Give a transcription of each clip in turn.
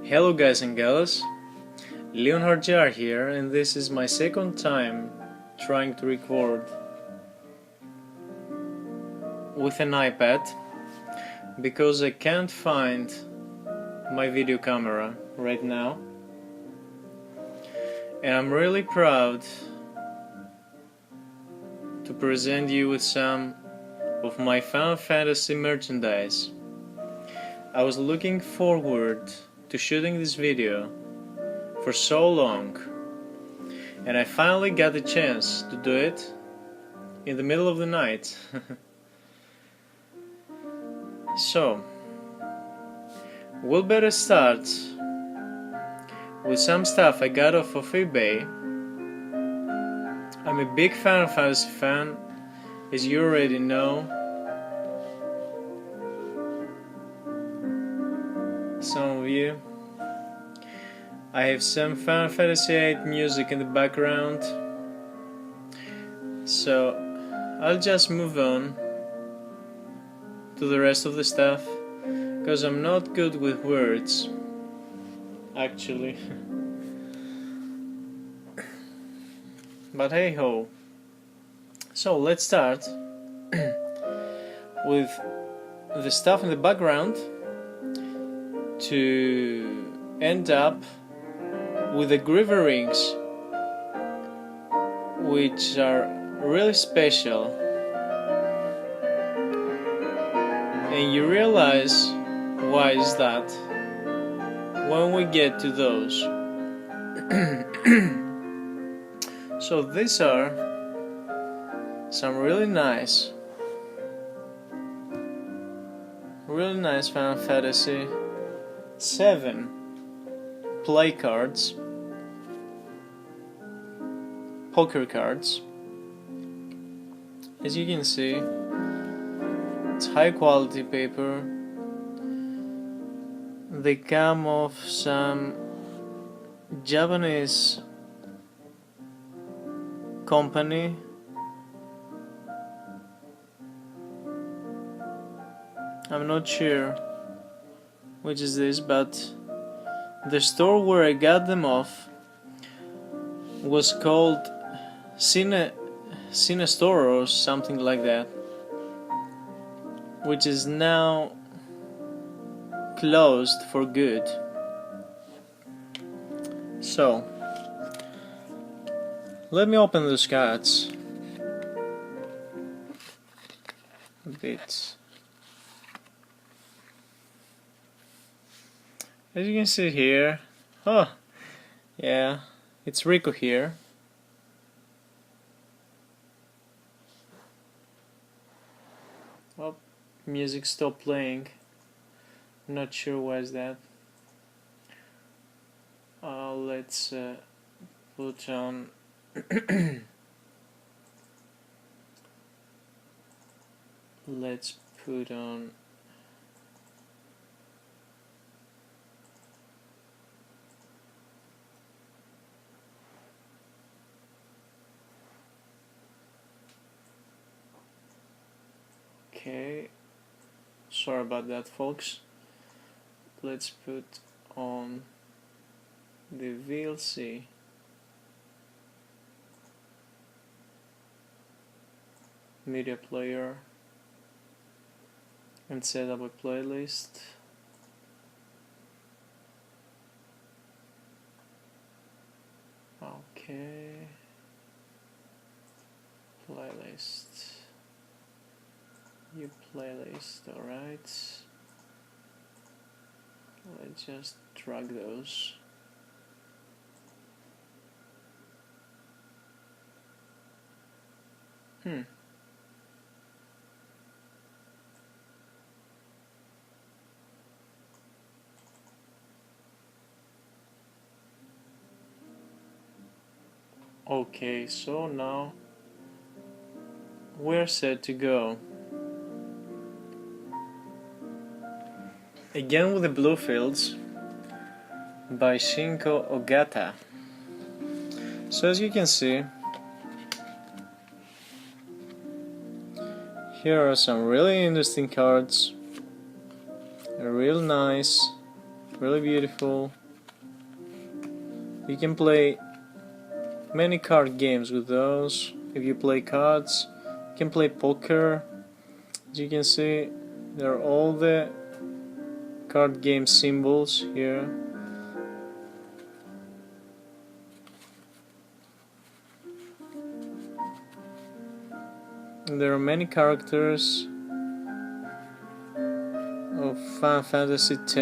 Hello guys and gals, LeonhartGR here, and this is my second time trying to record with an iPad because I can't find my video camera right now, and I'm really proud to present you with some of my Final Fantasy merchandise. I was looking forward to shooting this video for so long, and I finally got the chance to do it in the middle of the night. So, we'll better start with some stuff I got off of eBay. I'm a big Final Fantasy fan, as you already know. Some of you. I have some Final Fantasy VIII music in the background, so I'll just move on to the rest of the stuff, because I'm not good with words, actually. But hey ho. So let's start with the stuff in the background to end up with the Griever rings, which are really special, and you realize why is that when we get to those. So these are some really nice Final Fantasy VII play cards, poker cards. As you can see, it's high quality paper. They come off some Japanese company. I'm not sure which is this, but the store where I got them off was called Cine Store or something like that, which is now closed for good. So let me open those cards a bit. As you can see here, oh yeah, it's Rico here. Oh, music stopped playing. I'm not sure why is that. Let's put on let's put on okay, sorry about that folks. Let's put on the VLC media player and set up a playlist. Okay, playlist, new playlist, alright. Let's just drag those. Okay, so now we're set to go. Again with the Blue Fields by Shinko Ogata. So as you can see, here are some really interesting cards, real nice really beautiful. You can play many card games with those. If you play cards, you can play poker. As you can see, there are all the card game symbols here. And there are many characters of Final Fantasy X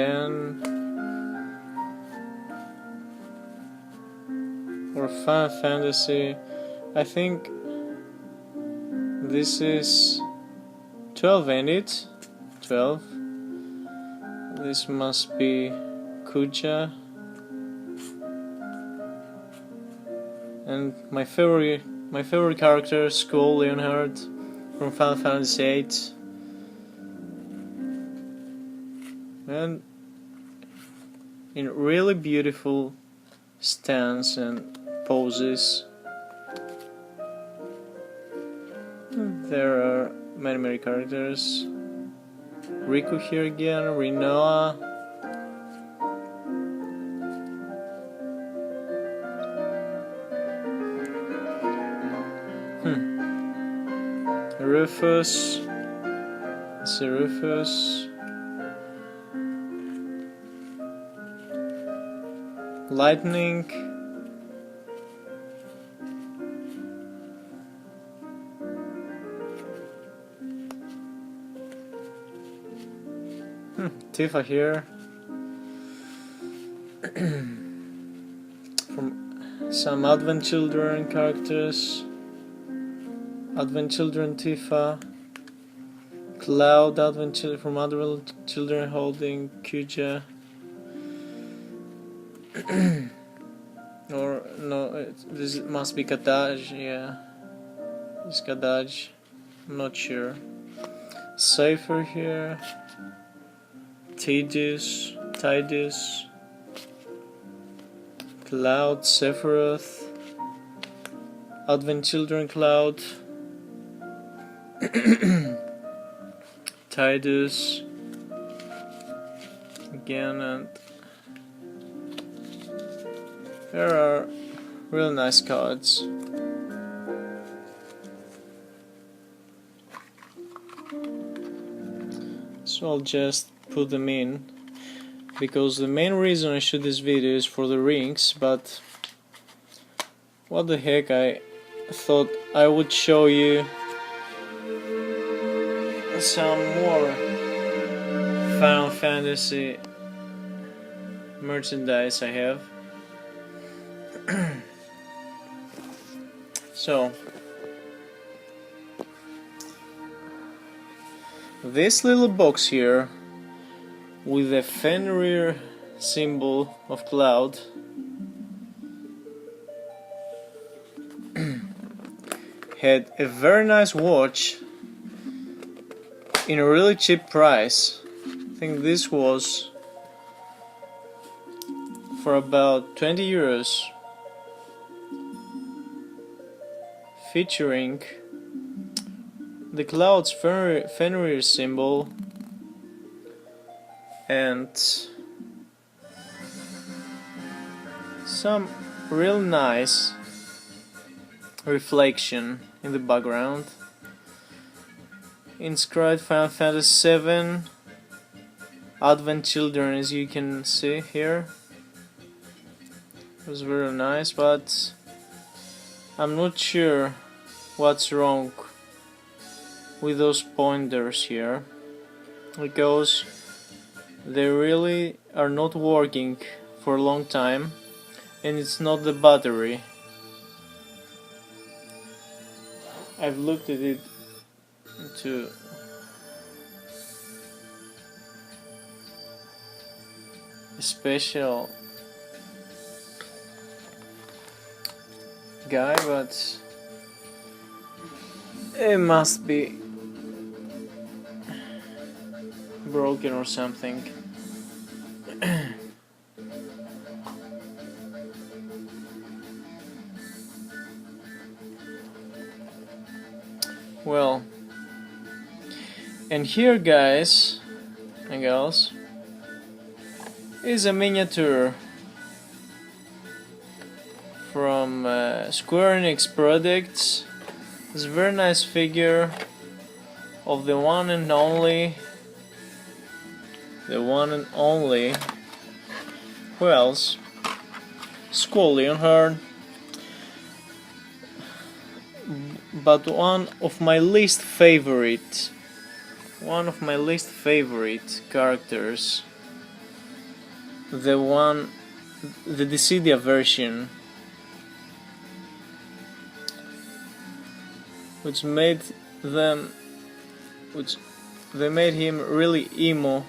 or Final Fantasy. I think this is 12, ain't it? 12. This must be Kuja. And my favorite character, Skull Leonhard from Final Fantasy VIII. And in really beautiful stance and poses. There are many characters. Riku here again, Rinoa. Rufus. Let's see, Rufus. Lightning. Tifa here. From some Advent Children characters. Advent Children Tifa. Cloud from Advent Children holding Kuja. Or no, this must be Kadaj, yeah. It's Kadaj. I'm not sure. Cypher here. Tidus, Cloud, Sephiroth, Advent Children Cloud, Tidus, again, and there are really nice cards. So I'll just put them in, because the main reason I shoot this video is for the rings, but what the heck, I thought I would show you some more Final Fantasy merchandise I have. So this little box here with the Fenrir symbol of Cloud had a very nice watch in a really cheap price. I think this was for about 20 euros, featuring the Cloud's Fenrir symbol and some real nice reflection in the background. Inscribed Final Fantasy VII Advent Children, as you can see here. It was very nice, but I'm not sure what's wrong with those pointers here, because they really are not working for a long time, and it's not the battery. I've looked at it to a special guy, but it must be broken or something. Well, and here, guys and girls, is a miniature from Square Enix products. It's a very nice figure of the one and only, who else? Skull Leonhard. But one of my least favorite characters, the Dissidia version, which they made him really emo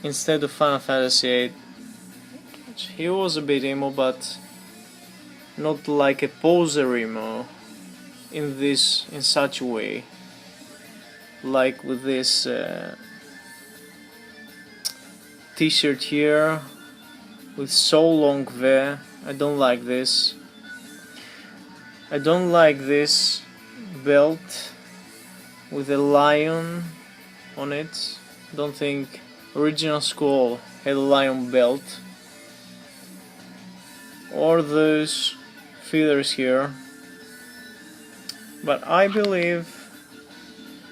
instead of Final Fantasy VIII. He was a bit emo, but not like a poser emo in such a way, like with this t-shirt here with so long V. I don't like this. I don't like this belt with a lion on it. Don't think original Skull had a lion belt. Or those feathers here. But I believe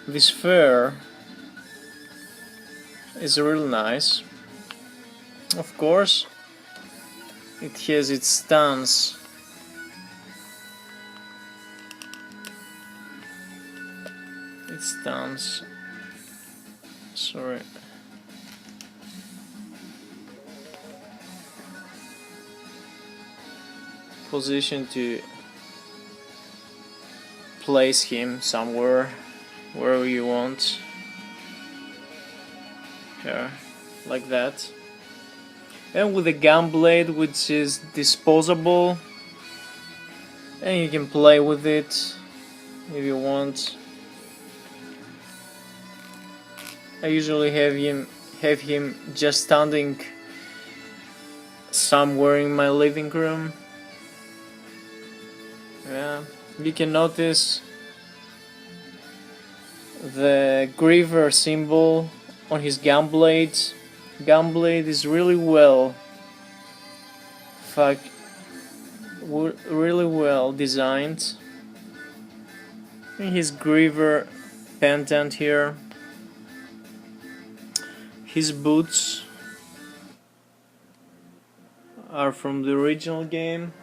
this fur is really nice. Of course, it has its stance. Sorry. Position to place him somewhere, wherever you want. Here, like that. And with a gunblade, which is disposable, and you can play with it if you want. I usually have him just standing somewhere in my living room. Yeah, you can notice the griever symbol on his gunblade. Gunblade is really well, really well designed. And his griever pendant here. His boots are from the original game.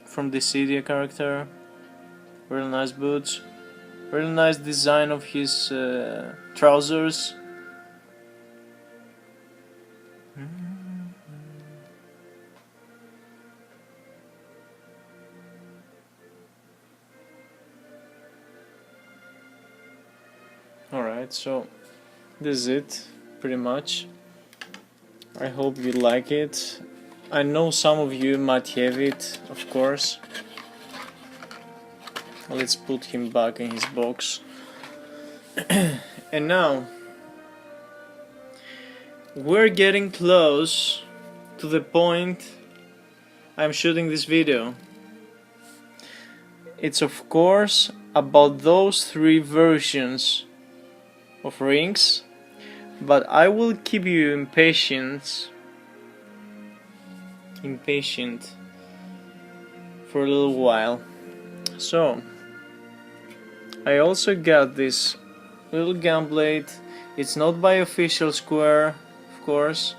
From the Dissidia character. Really nice boots. Really nice design of his trousers. Alright, so this is it, pretty much. I hope you like it. I know some of you might have it, of course. Let's put him back in his box. And now we're getting close to the point I'm shooting this video. It's of course about those 3 versions of rings, but I will keep you impatient for a little while. So I also got this little gunblade. It's not by official Square, of course,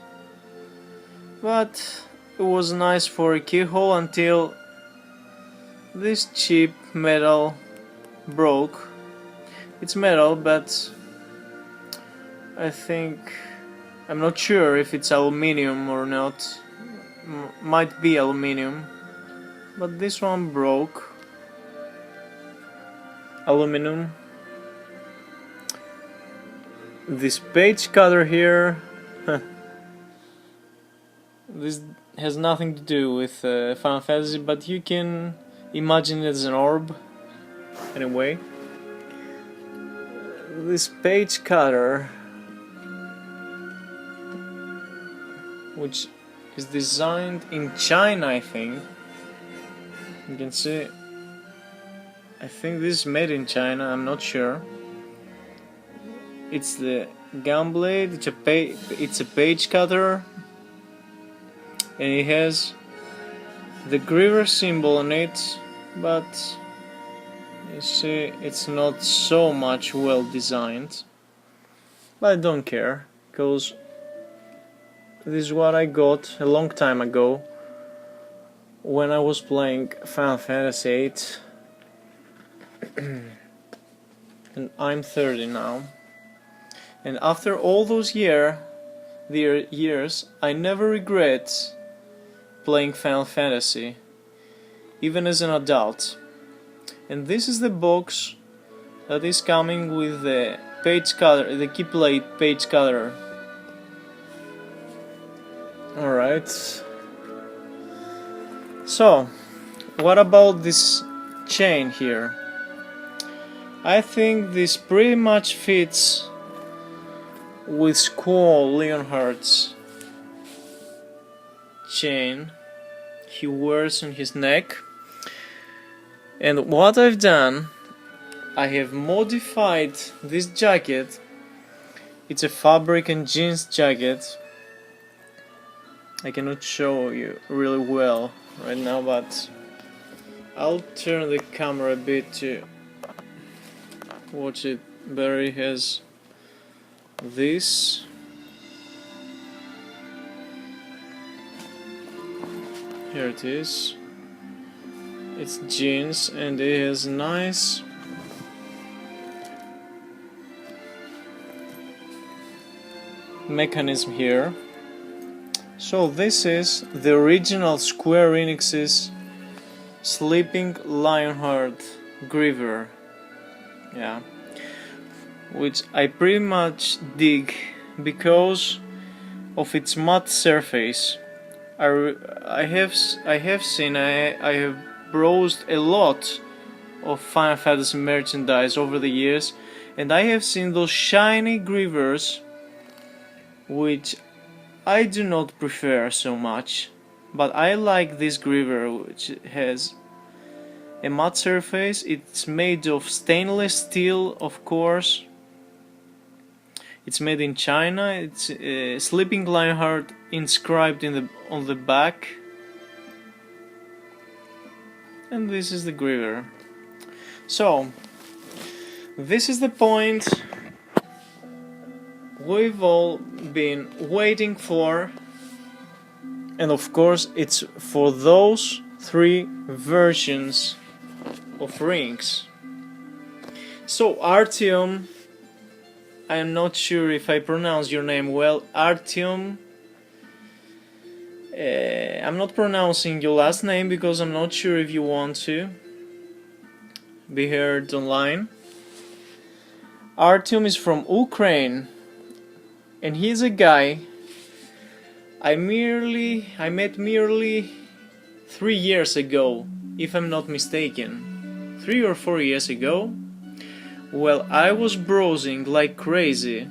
but it was nice for a keyhole until this cheap metal broke. It's metal, but I'm not sure if it's aluminium or not. Might be aluminium, but this one broke. Aluminum. This page cutter here, this has nothing to do with Final Fantasy, but you can imagine it as an orb. Anyway, this page cutter, which is designed in China, I think. You can see, I think this is made in China, I'm not sure. It's the gunblade. It's a page cutter, and it has the griever symbol on it, but you see it's not so much well designed. But I don't care, because this is what I got a long time ago when I was playing Final Fantasy VIII. And I'm 30 now. And after all those years, I never regret playing Final Fantasy, even as an adult. And this is the box that is coming with the page cutter, the qhimm page cutter. Alright. So, what about this chain here? I think this pretty much fits with Squall Leonhart's chain he wears on his neck. And what I've done, I have modified this jacket. It's a fabric and jeans jacket. I cannot show you really well right now, but I'll turn the camera a bit to watch it better. It has this. Here it is. It's jeans and it has nice mechanism here. So this is the original Square Enix's Sleeping Lionheart Griever. Yeah, which I pretty much dig because of its matte surface. I have browsed a lot of Final Fantasy merchandise over the years, and I have seen those shiny grievers, which I do not prefer so much, but I like this griever, which has a matte surface. It's made of stainless steel, of course. It's made in China. It's Sleeping Lionheart inscribed on the back. And this is the griever. So, this is the point we've all been waiting for. And of course, it's for those 3 versions of rings. So Artyom, I am not sure if I pronounce your name well. Artyom, I'm not pronouncing your last name because I'm not sure if you want to be heard online. Artyom is from Ukraine, and he's a guy I met merely 3 years ago, if I'm not mistaken. 3 or 4 years ago. Well, I was browsing like crazy.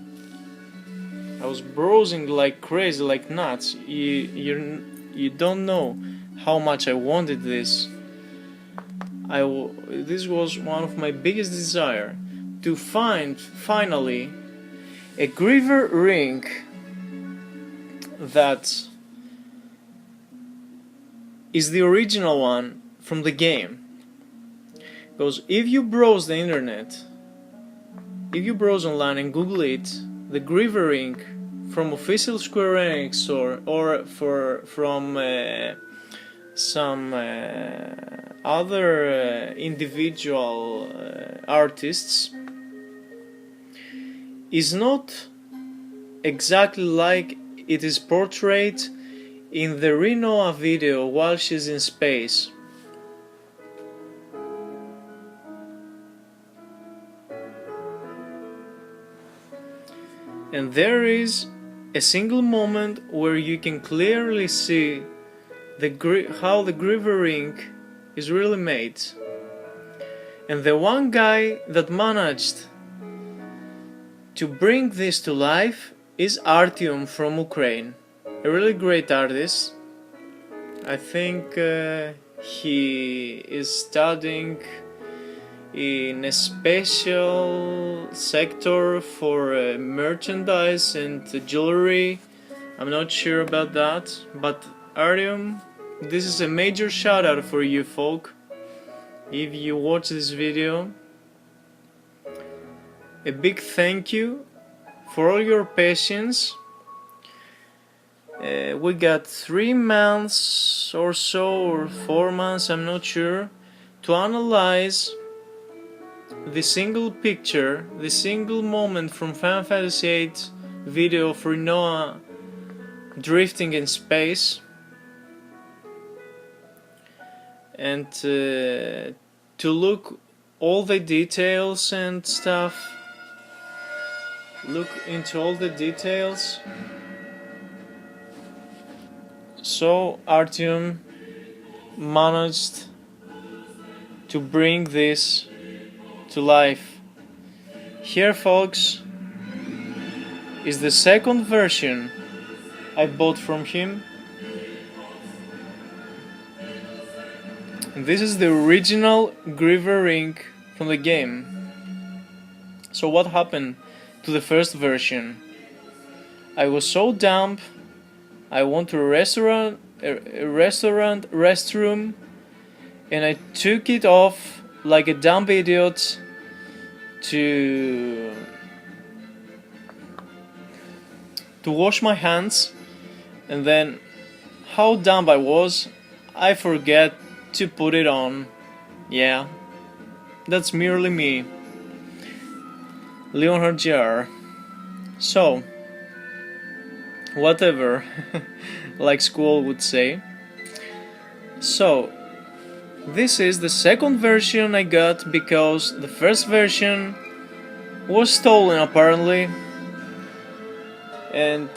Like nuts. You don't know how much I wanted this. This was one of my biggest desire, to find finally a griever ring that is the original one from the game. Because if you browse the internet, if you browse online and Google it, the griever ring from official Square Enix or from some other individual artists is not exactly like it is portrayed in the Rinoa video while she's in space. And there is a single moment where you can clearly see how the griever ring is really made. And the one guy that managed to bring this to life is Artyom from Ukraine. A really great artist. I think he is studying in a special sector for merchandise and jewelry. I'm not sure about that, but Artyom, this is a major shout out for you folk. If you watch this video, a big thank you for all your patience. We got 3 months or so, or 4 months, I'm not sure, to analyze the single picture, the single moment from Final Fantasy VIII video of Rinoa drifting in space, and to look all the details and stuff, look into all the details. So Artyom managed to bring this to life. Here, folks, is the second version I bought from him. And this is the original Griever ring from the game. So what happened to the first version? I was so dumb. I went to a restroom, and I took it off like a dumb idiot to wash my hands, and then how dumb I was, I forget to put it on. Yeah, that's merely me, LeonhartGR. So, whatever, like school would say. So, this is the second version I got because the first version was stolen apparently, and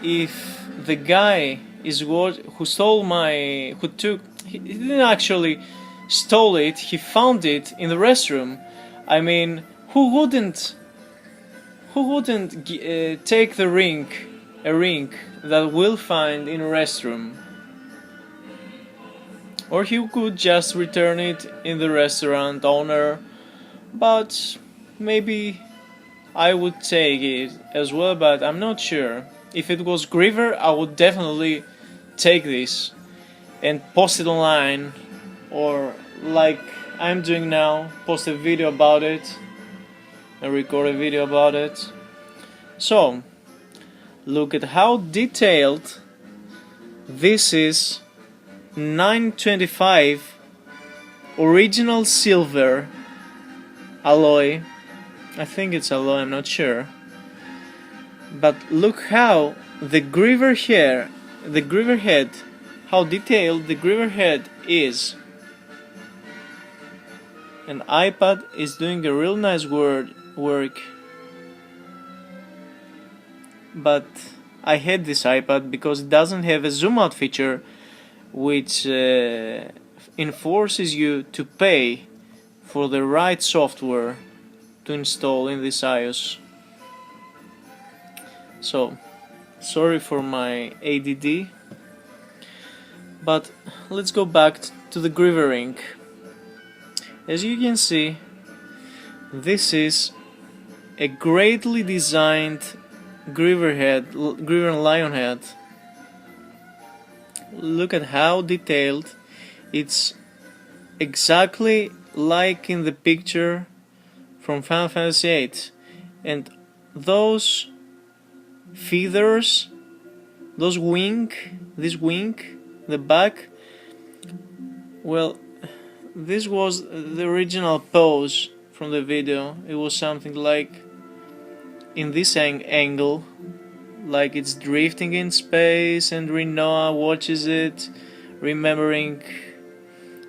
if the guy is who stole he didn't actually stole it, he found it in the restroom. I mean, who wouldn't take a ring that we'll find in a restroom? Or he could just return it in the restaurant owner, but maybe I would take it as well, but I'm not sure. If it was Griever, I would definitely take this and post it online, or like I'm doing now, post a video about it and record a video about it. So, look at how detailed this is. 925 original silver alloy. I think it's alloy, I'm not sure. But look how the Griever head, how detailed the Griever head is. And iPad is doing a real nice work. But I hate this iPad because it doesn't have a zoom out feature, which enforces you to pay for the right software to install in this iOS. So, sorry for my ADD, but let's go back to the Griever ring. As you can see, this is a greatly designed Griever lion head. Look at how detailed. It's exactly like in the picture from Final Fantasy VIII, and those feathers, this wing, the back, well, this was the original pose from the video. It was something like in this angle, like it's drifting in space and Rinoa watches it, remembering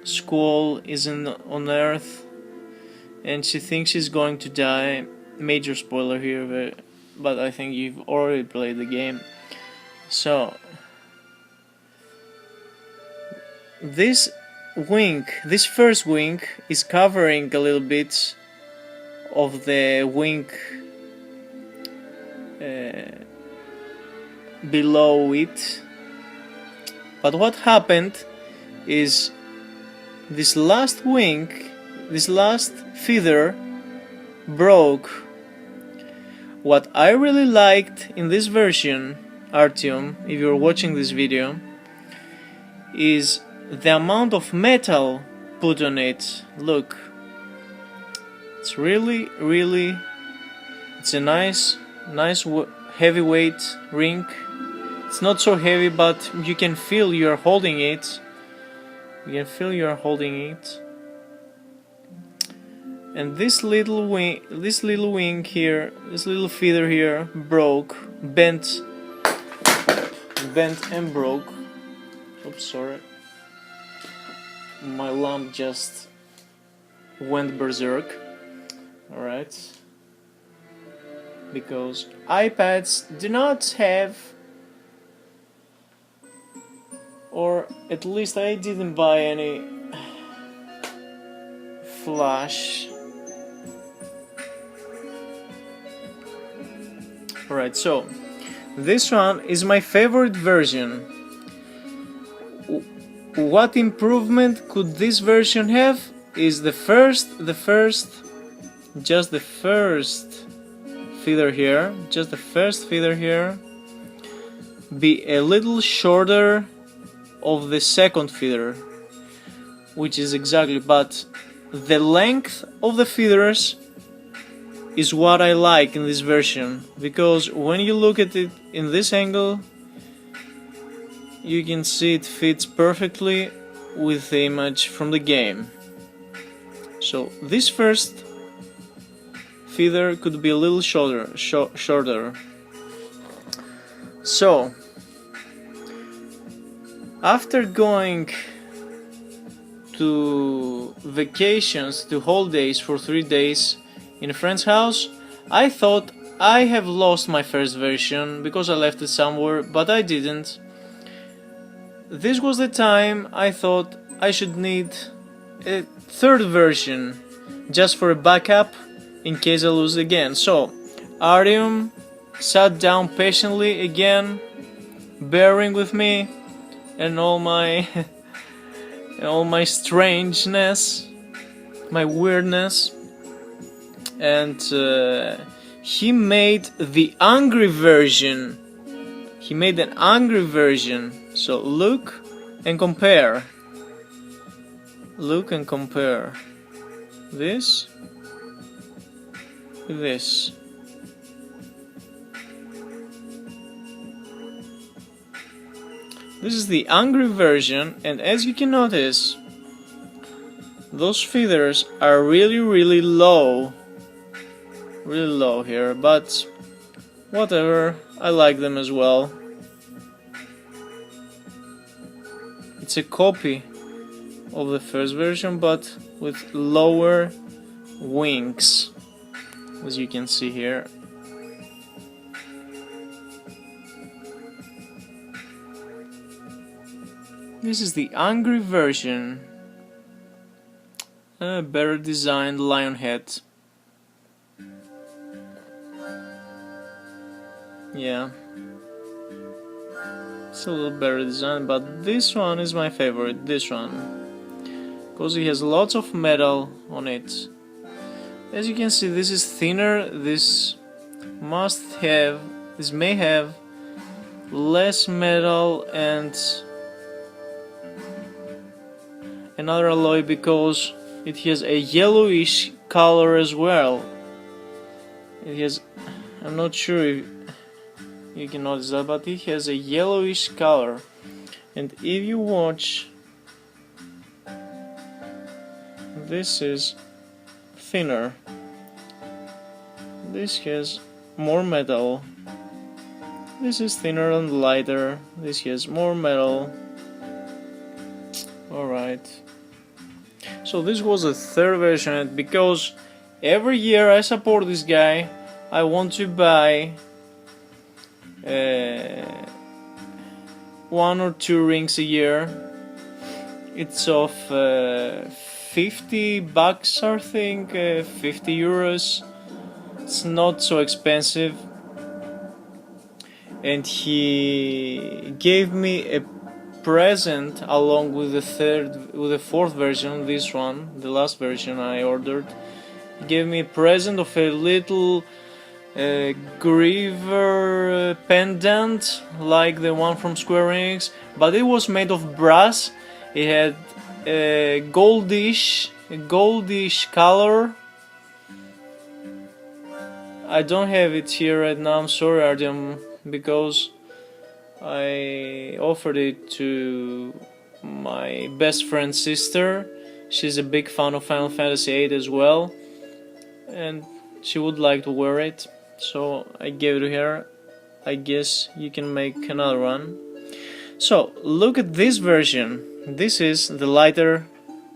Squall isn't on Earth and she thinks she's going to die. Major spoiler here, but I think you've already played the game. So this first wing is covering a little bit of the wing below it, but what happened is this last wing, this last feather broke. What I really liked in this version, Artyom, if you're watching this video, is the amount of metal put on it. Look, it's really it's a nice heavyweight ring. It's not so heavy, but you can feel you're holding it. You can feel you're holding it. And this little wing here, this little feather here broke, bent and broke. Oops, sorry. My lamp just went berserk. Alright. Because iPads do not have, or at least I didn't buy any flash. Alright, so this one is my favorite version. What improvement could this version have is just the first feather here, be a little shorter of the second feather, which is exactly, but the length of the feathers is what I like in this version, because when you look at it in this angle, you can see it fits perfectly with the image from the game. So this first feather could be a little shorter. So after going to vacations, to holidays for 3 days in a friend's house, I thought I have lost my first version because I left it somewhere, but I didn't. This was the time I thought I should need a third version just for a backup in case I lose again. So Artyom sat down patiently again, bearing with me and all my all my strangeness, my weirdness, and he made the angry version. He made an angry version. So look and compare. Look and compare this with this. This is the angry version, and as you can notice, those feathers are really low here, but whatever, I like them as well. It's a copy of the first version, but with lower wings, as you can see here. This is the angry version, a better designed lion head. Yeah, it's a little better designed, but this one is my favorite, this one, because it has lots of metal on it. As you can see, this is thinner, this may have less metal and another alloy, because it has a yellowish color as well. It has, I'm not sure if you can notice that, but it has a yellowish color. And if you watch, this is thinner, this has more metal, this is thinner and lighter, this has more metal. Alright, so this was the third version, because every year I support this guy. I want to buy 1 or 2 rings a year. It's of 50 bucks, I think, 50 euros. It's not so expensive, and he gave me a present along with the fourth version, this one, the last version I ordered. He gave me a present of a little griever pendant like the one from Square Enix, but it was made of brass. It had a goldish color. I don't have it here right now, I'm sorry Artyom, because I offered it to my best friend's sister. She's a big fan of Final Fantasy VIII as well, and she would like to wear it, so I gave it to her. I guess you can make another one. So, look at this version. This is the lighter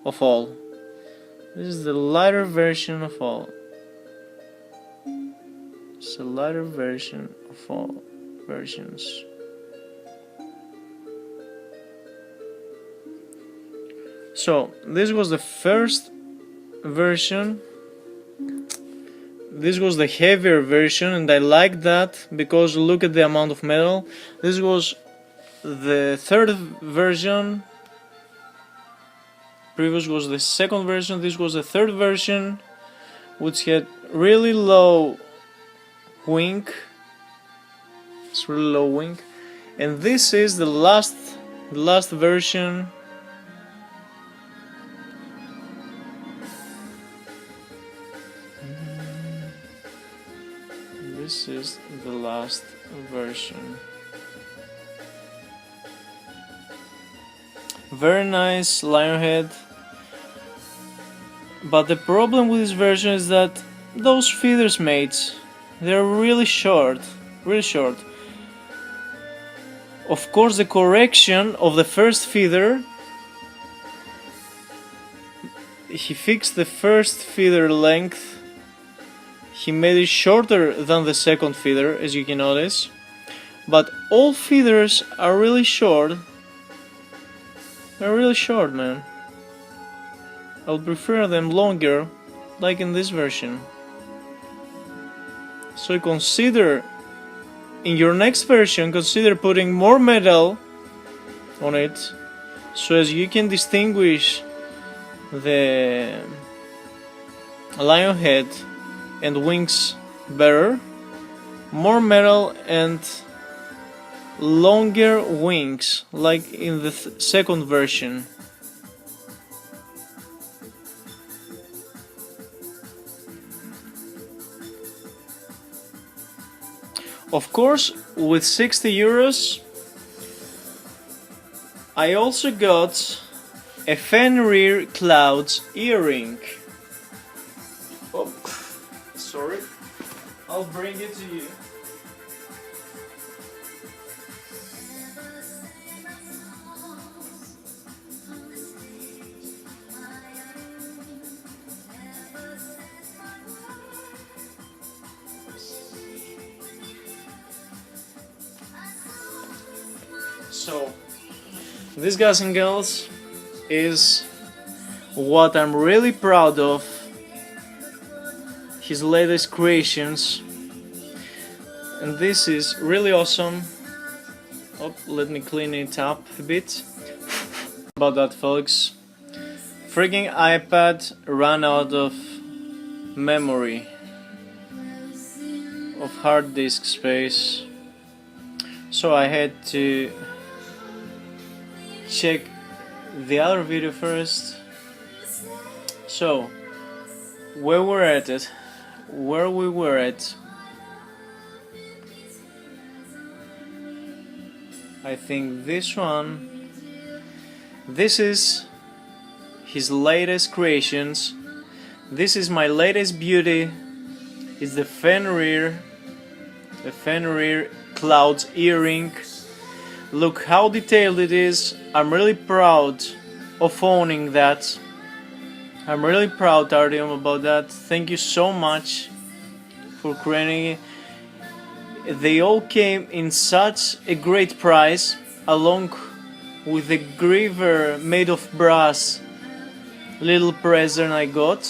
of all. This is the lighter version of all. It's a lighter version of all versions. So, this was the first version. This was the heavier version, and I like that because look at the amount of metal. This was the third version. Previous was the second version. This was the third version, which had really low wink. It's really low wink, and this is the last version. This is the last version. Very nice Lionhead. But the problem with this version is that those feathers, mates, they're really short. Really short. Of course, the correction of the first feather, he fixed the first feather length. He made it shorter than the second feather, as you can notice. But all feathers are really short. They're really short, man. I would prefer them longer, like in this version. So consider, in your next version, consider putting more metal on it, so as you can distinguish the lion head and wings better. More metal and longer wings, like in the second version. Of course, with 60 euros, I also got a Fenrir Clouds earring. Oh, sorry, I'll bring it to you. So, this, guys and girls, is what I'm really proud of, his latest creations, and this is really awesome. Oh, let me clean it up a bit. About that, folks, freaking iPad ran out of memory, of hard disk space, so I had to check the other video first. So, where we were at, I think this one, this is his latest creations. This is my latest beauty. It's the Fenrir Clouds earring. Look how detailed it is. I'm really proud of owning that. I'm really proud, Artyom, about that. Thank you so much for creating it. They all came in such a great price, along with the griever made of brass little present I got.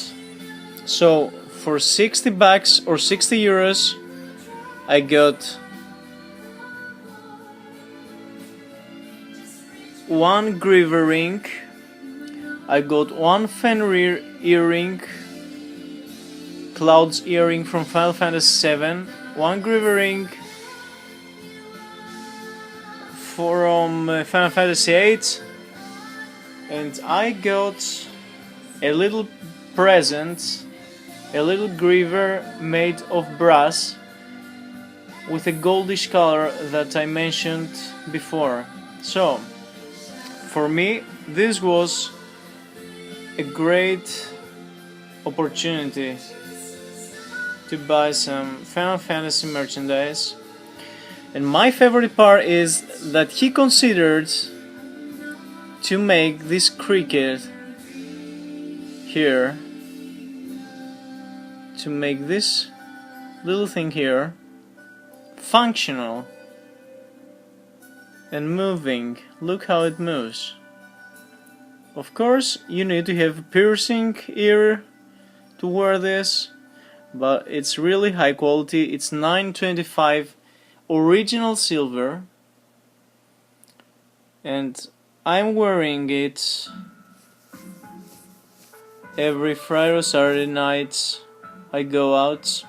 So for 60 bucks or 60 euros, I got one griever ring, I got one Fenrir earring, Cloud's earring from Final Fantasy VII, one griever ring from Final Fantasy VIII, and I got a little present, a little griever made of brass with a goldish color that I mentioned before. So, for me, this was a great opportunity to buy some Final Fantasy merchandise. And my favorite part is that he considered to make this cricket here, to make this little thing here functional and moving. Look how it moves. Of course, you need to have a piercing ear to wear this, but it's really high quality. It's 925 original silver, and I'm wearing it every Friday or Saturday night I go out,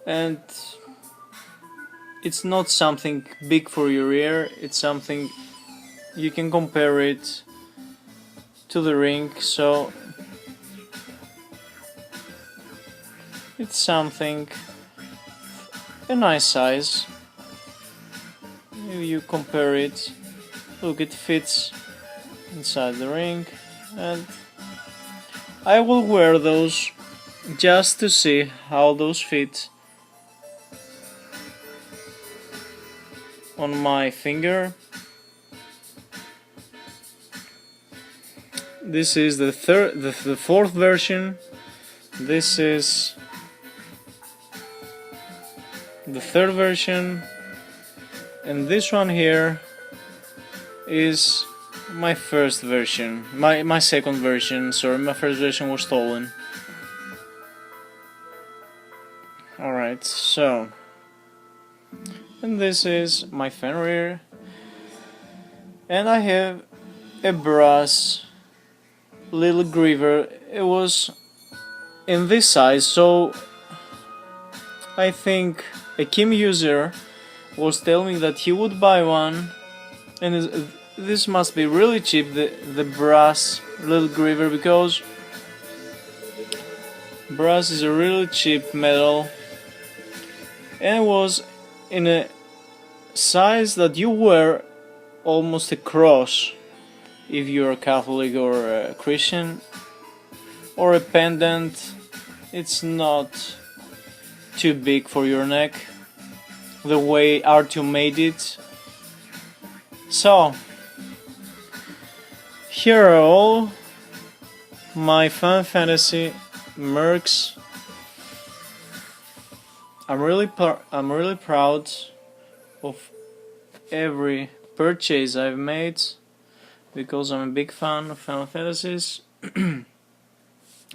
and it's not something big for your ear, it's something you can compare it to the ring, so it's something a nice size. If you compare it, look, it fits inside the ring, and I will wear those just to see how those fit on my finger. This is the fourth version. This is the third version, and this one here is my first version, my second version. Sorry, my first version was stolen. Alright, so, and this is my Fenrir, and I have a brass little griever. It was in this size, so I think a qhimm user was telling me that he would buy one, and this must be really cheap, the brass little griever, because brass is a really cheap metal, and it was in a size that you wear almost a cross if you're a Catholic or a Christian, or a pendant. It's not too big for your neck, the way Artyom made it. So, here are all my Final Fantasy mercs. I'm really proud of every purchase I've made, because I'm a big fan of Final Fantasies. And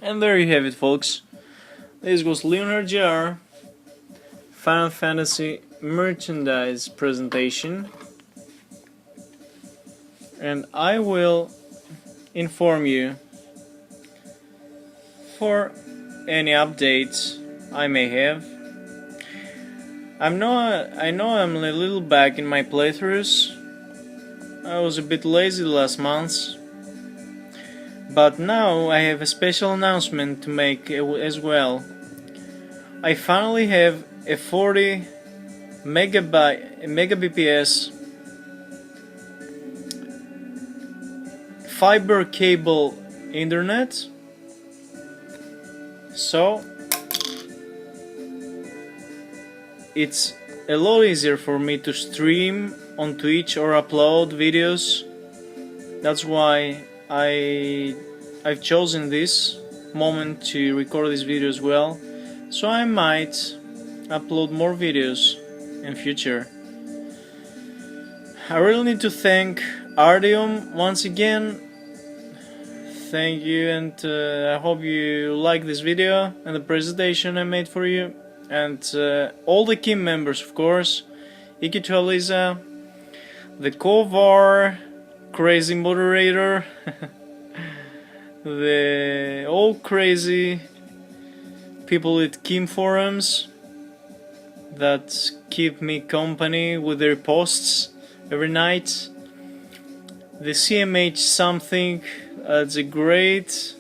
there you have it, folks. This was LeonhartGR Final Fantasy merchandise presentation, and I will inform you for any updates I may have. I know I'm a little back in my playthroughs. I was a bit lazy the last months, but now I have a special announcement to make as well. I finally have a 40 megabps fiber cable internet, so it's a lot easier for me to stream on Twitch or upload videos. That's why I've chosen this moment to record this video as well, so I might upload more videos in future. I really need to thank Artyom once again. Thank you, and I hope you like this video and the presentation I made for you, and all the qhimm members, of course. Ikitualiza, the Kovar, crazy moderator, the all crazy people at qhimm forums that keep me company with their posts every night, the CMH something, that's a great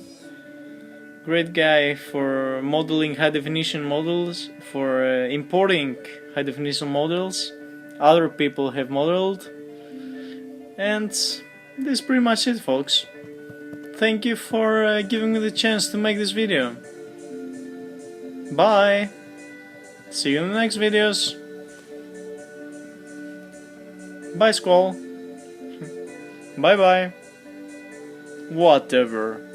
guy for modeling high definition models, for importing high definition models other people have modeled. And this is pretty much it, folks. Thank you for giving me the chance to make this video. Bye! See you in the next videos. Bye, Squall. Bye bye. Whatever.